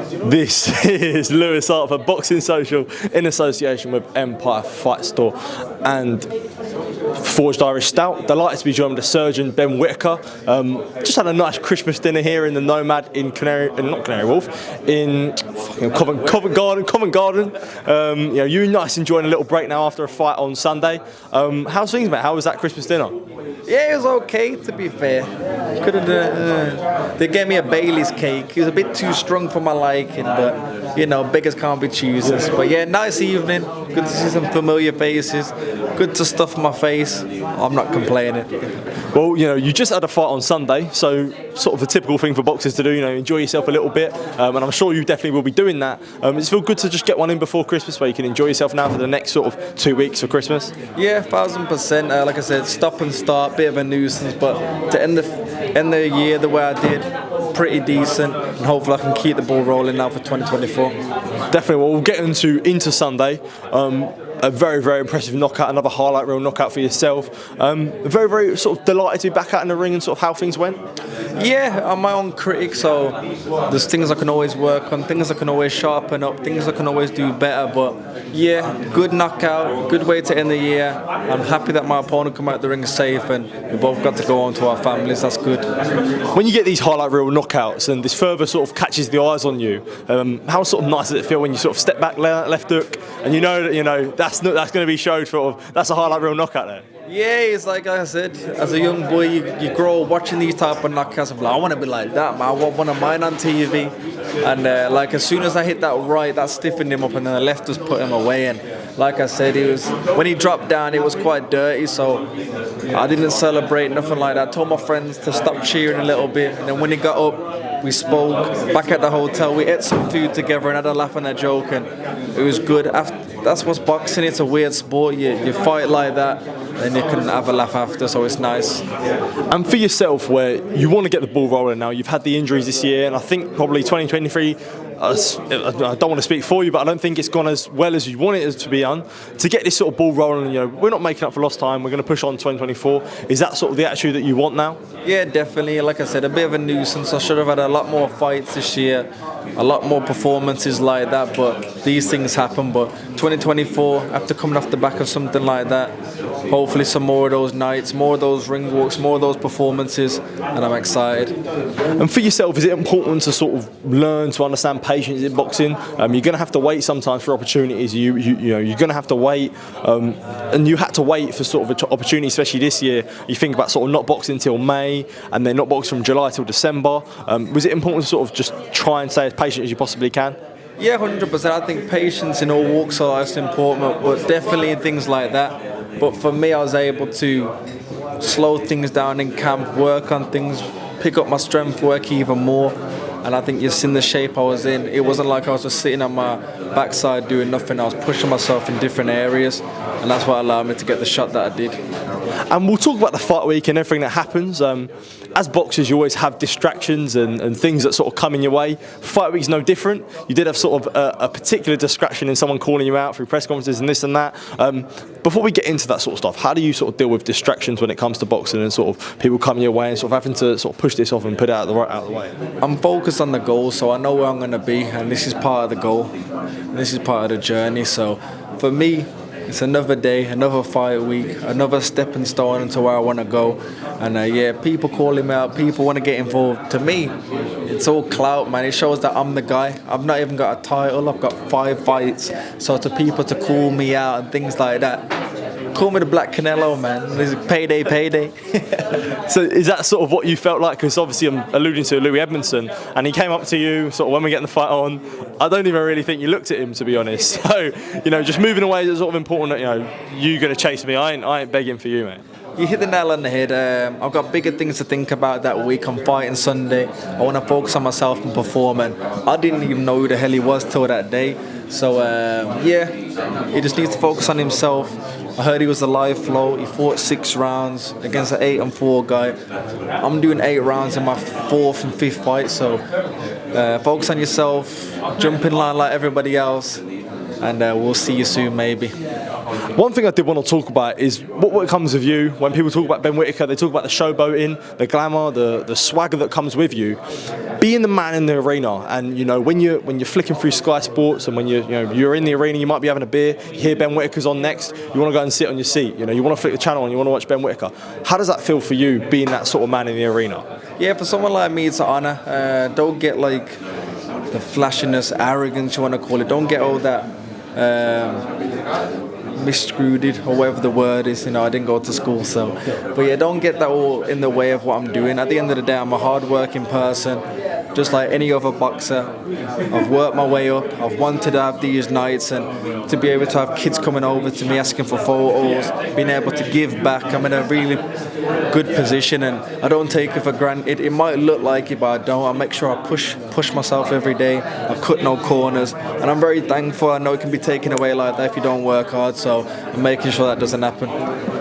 This is Lewis Hart for Boxing Social in association with Empire Fight Store and Forged Irish Stout. Delighted to be joined with the Surgeon Ben Whittaker. Just had a nice Christmas dinner here in the Nomad in not Canary Wharf, in Covent Garden. You were nice enjoying a little break now after a fight on Sunday. How's things, mate? How was that Christmas dinner? Yeah, it was okay, to be fair. Couldn't. They gave me a Bailey's cake. It was a bit too strong for my liking, but beggars can't be choosers. But yeah, nice evening. Good to see some familiar faces. Good to stuff my face. I'm not complaining. Well, you just had a fight on Sunday, so sort of a typical thing for boxers to do. Enjoy yourself a little bit, and I'm sure you definitely will be doing that. It's feel good to just get one in before Christmas, where you can enjoy yourself now for the next sort of 2 weeks for Christmas. Yeah, 1000%. Like I said, stop and start, bit of a nuisance, but to end the year the way I did, pretty decent, and hopefully I can keep the ball rolling now for 2024. Definitely. Well, we'll get into Sunday. A very, very impressive knockout, another highlight reel knockout for yourself. Very, very sort of delighted to be back out in the ring and sort of how things went. Yeah, I'm my own critic, so there's things I can always work on, things I can always sharpen up, things I can always do better. But yeah, good knockout, good way to end the year. I'm happy that my opponent come out the ring safe, and we both got to go on to our families. That's good. When you get these highlight reel knockouts and this further sort of catches the eyes on you, how sort of nice does it feel when you sort of step back left hook and that's going to be showed that's a highlight reel knockout there? Yeah, it's like I said, as a young boy, you grow up watching these type of knockouts. I'm like, I want to be like that, man. I want one of mine on TV. And as soon as I hit that right, that stiffened him up, and then the left just put him away. And like I said, when he dropped down, it was quite dirty, so I didn't celebrate, nothing like that. I told my friends to stop cheering a little bit, and then when he got up, we spoke back at the hotel. We ate some food together and had a laugh and a joke, and it was good. That's what's boxing. It's a weird sport. You fight like that, and you can have a laugh after, so it's nice. And for yourself, where you want to get the ball rolling now, you've had the injuries this year, and I think probably 2023, I don't want to speak for you, but I don't think it's gone as well as you want it to be on. To get this sort of ball rolling, we're not making up for lost time. We're going to push on 2024. Is that sort of the attitude that you want now? Yeah, definitely. Like I said, a bit of a nuisance. I should have had a lot more fights this year, a lot more performances like that, but these things happen. But 2024, after coming off the back of something like that, hopefully some more of those nights, more of those ring walks, more of those performances, and I'm excited. And for yourself, is it important to sort of learn to understand patience in boxing? You're going to have to wait sometimes for opportunities. You're going to have to wait, and you had to wait for sort of an opportunity, especially this year. You think about sort of not boxing until May, and then not boxing from July till December. Was it important to sort of just try and stay as patient as you possibly can? Yeah, 100%. I think patience in all walks of life is important, but definitely in things like that. But for me, I was able to slow things down in camp, work on things, pick up my strength, work even more. And I think you've seen the shape I was in. It wasn't like I was just sitting on my backside doing nothing. I was pushing myself in different areas, and that's what allowed me to get the shot that I did. And we'll talk about the fight week and everything that happens. As boxers, you always have distractions and things that sort of come in your way. Fight week's no different. You did have sort of a particular distraction in someone calling you out through press conferences and this and that. Before we get into that sort of stuff, how do you sort of deal with distractions when it comes to boxing and sort of people coming your way and sort of having to sort of push this off and put it out of the way? I'm focused on the goal, so I know where I'm going to be, and this is part of the goal. This is part of the journey. So for me, it's another day, another fight week, another stepping stone into where I want to go. And people calling me out, people want to get involved. To me, it's all clout, man. It shows that I'm the guy. I've not even got a title. I've got 5 fights. So to people to call me out and things like that, call me the Black Canelo, man. This is payday. So is that sort of what you felt like? Because obviously I'm alluding to Lewie Edmondson, and he came up to you sort of when we get the fight on. I don't even really think you looked at him, to be honest. So, just moving away is sort of important that, you're going to chase me. I ain't begging for you, mate. You hit the nail on the head. I've got bigger things to think about that week. I'm fighting Sunday. I want to focus on myself and performing. I didn't even know who the hell he was till that day. So, he just needs to focus on himself. I heard he was a live float. He fought 6 rounds against an 8-4 guy. I'm doing 8 rounds in my 4th and 5th fight. So, focus on yourself. Jump in line like everybody else. And we'll see you soon, maybe. One thing I did want to talk about is what comes with you. When people talk about Ben Whittaker, they talk about the showboating, the glamour, the swagger that comes with you. Being the man in the arena, and when you're flicking through Sky Sports, and when you're in the arena, you might be having a beer. You hear Ben Whittaker's on next. You want to go and sit on your seat. You want to flick the channel and you want to watch Ben Whittaker. How does that feel for you, being that sort of man in the arena? Yeah, for someone like me, it's an honor. Don't get like the flashiness, arrogance, you want to call it. Don't get all that miscruded, or whatever the word is. I didn't go to school, so. But yeah, don't get that all in the way of what I'm doing. At the end of the day, I'm a hard-working person, just like any other boxer. I've worked my way up. I've wanted to have these nights, and to be able to have kids coming over to me asking for photos, being able to give back. I'm in a really good position, and I don't take it for granted. It might look like it, but I don't. I make sure I push myself every day. I cut no corners, and I'm very thankful. I know it can be taken away like that if you don't work hard, so I'm making sure that doesn't happen.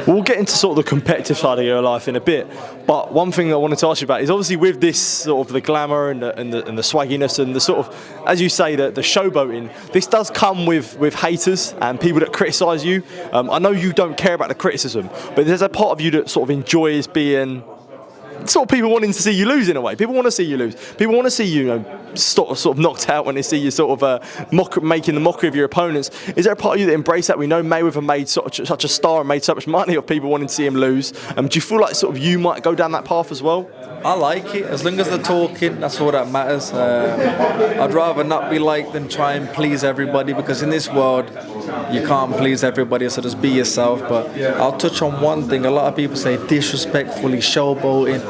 We'll get into sort of the competitive side of your life in a bit, but one thing I wanted to ask you about is obviously with this sort of the glamour and the swagginess and the sort of, as you say, the showboating, this does come with haters and people that criticise you. I know you don't care about the criticism, but there's a part of you that sort of enjoys being sort of people wanting to see you lose in a way. People want to see you lose. People want to see you, sort of knocked out when they see you sort of making the mockery of your opponents. Is there a part of you that embrace that? We know Mayweather made such a star and made so much money of people wanting to see him lose. Do you feel like sort of you might go down that path as well? I like it. As long as they're talking, that's all that matters. I'd rather not be liked than try and please everybody, because in this world, you can't please everybody, so just be yourself. But I'll touch on one thing. A lot of people say disrespectfully, showboating.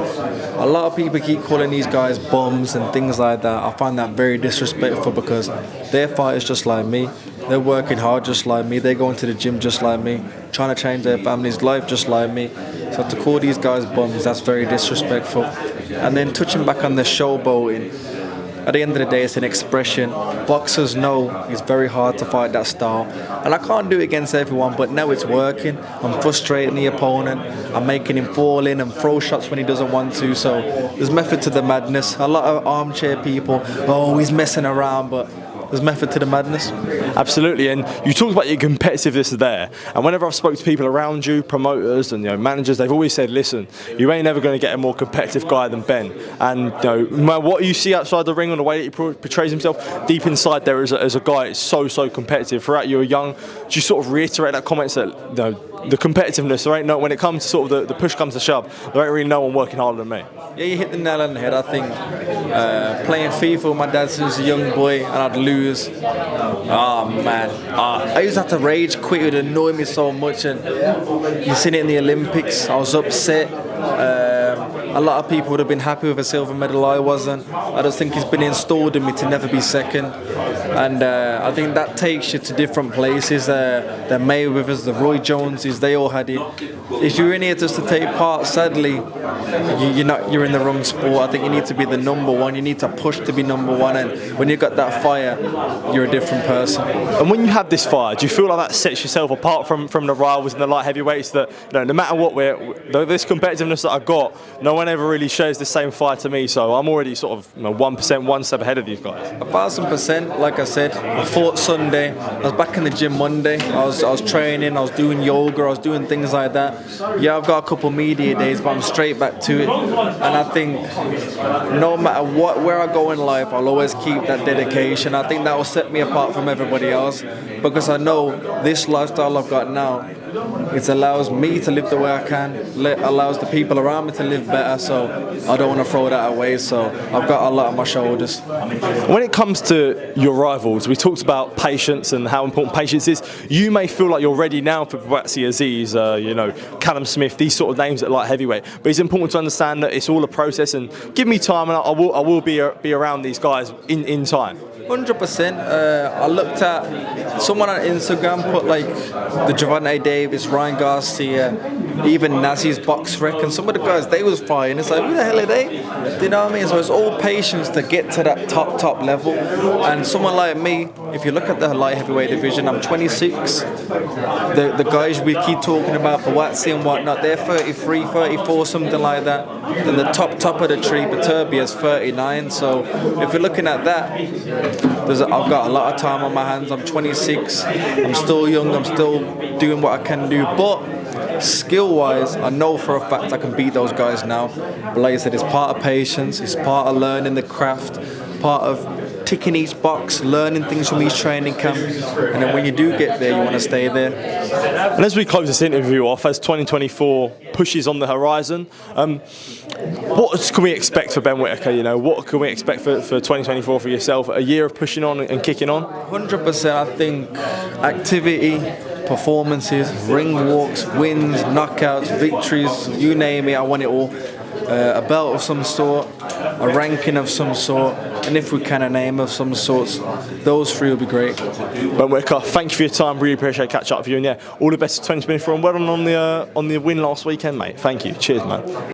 A lot of people keep calling these guys bums and things like that. I find that very disrespectful, because their fighters just like me. They're working hard just like me. They're going to the gym just like me, trying to change their family's life just like me. So to call these guys bums, that's very disrespectful. And then touching back on the showboating, at the end of the day, it's an expression. Boxers know it's very hard to fight that style. And I can't do it against everyone, but now it's working. I'm frustrating the opponent. I'm making him fall in and throw shots when he doesn't want to. So there's method to the madness. A lot of armchair people, oh, he's messing around, but there's method to the madness. Absolutely, and you talked about your competitiveness there. And whenever I've spoken to people around you, promoters and managers, they've always said, "Listen, you ain't never going to get a more competitive guy than Ben." And no matter what you see outside the ring, on the way that he portrays himself, deep inside there is a guy that's so competitive. Throughout you were young, do you sort of reiterate that comment that the competitiveness? There ain't no, when it comes to sort of the push comes to shove, there ain't really no one working harder than me. Yeah, you hit the nail on the head. I think playing FIFA with my dad since a young boy, and I'd lose. Oh man, I used to have to rage quit. It would annoy me so much. And you seen it in the Olympics. I was upset. A lot of people would have been happy with a silver medal. I wasn't. I just think it's been installed in me to never be second. And I think that takes you to different places. The Mayweathers, the Roy Joneses, they all had it. If you're in here just to take part, sadly, you're in the wrong sport. I think you need to be the number one. You need to push to be number one. And when you've got that fire, you're a different person. And when you have this fire, do you feel like that sets yourself apart from the rivals and the light heavyweights? That no matter what, this competitiveness that I've got, no one ever really shares the same fire to me. So I'm already sort of 1%, one step ahead of these guys. 1,000%. Like I said, I fought Sunday. I was back in the gym Monday. I was training. I was doing yoga. I was doing things like that. Yeah, I've got a couple media days, but I'm straight back to it. And I think no matter where I go in life, I'll always keep that dedication. I think that will set me apart from everybody else, because I know this lifestyle I've got now, it allows me to live the way I can, allows the people around me to live better, so I don't want to throw that away, so I've got a lot on my shoulders. When it comes to your rivals, we talked about patience and how important patience is. You may feel like you're ready now for Buatsi, Azeez, Callum Smith, these sort of names at light heavyweight, but it's important to understand that it's all a process, and give me time and I will be around these guys in time. 100%. I looked at someone on Instagram put like the Gervonta Davis, Ryan Garcia, even Nazi's box rec, and some of the guys they was fighting. It's like, who the hell are they? Do you know what I mean? So it's all patience to get to that top level. And someone like me, if you look at the light heavyweight division, I'm 26. The guys we keep talking about, Buatsi and whatnot, they're 33, 34, something like that. Then the top of the tree, Buatsi is 39. So if you're looking at that, I've got a lot of time on my hands. I'm 26. I'm still young. I'm still doing what I can do. But skill-wise, I know for a fact I can beat those guys now. But like I said, it's part of patience. It's part of learning the craft. Part of ticking each box, learning things from each training camp, and then when you do get there, you want to stay there. And as we close this interview off, as 2024 pushes on the horizon, what can we expect for Ben Whittaker? You know, what can we expect for 2024 for yourself? A year of pushing on and kicking on? 100%. I think activity, performances, ring walks, wins, knockouts, victories, you name it, I want it all. A belt of some sort, a ranking of some sort, and if we can, a name of some sorts. Those three will be great. Ben Whittaker, thank you for your time. Really appreciate catching up with you, and yeah, all the best for 2024 and well done on the win last weekend, mate. Thank you. Cheers, man.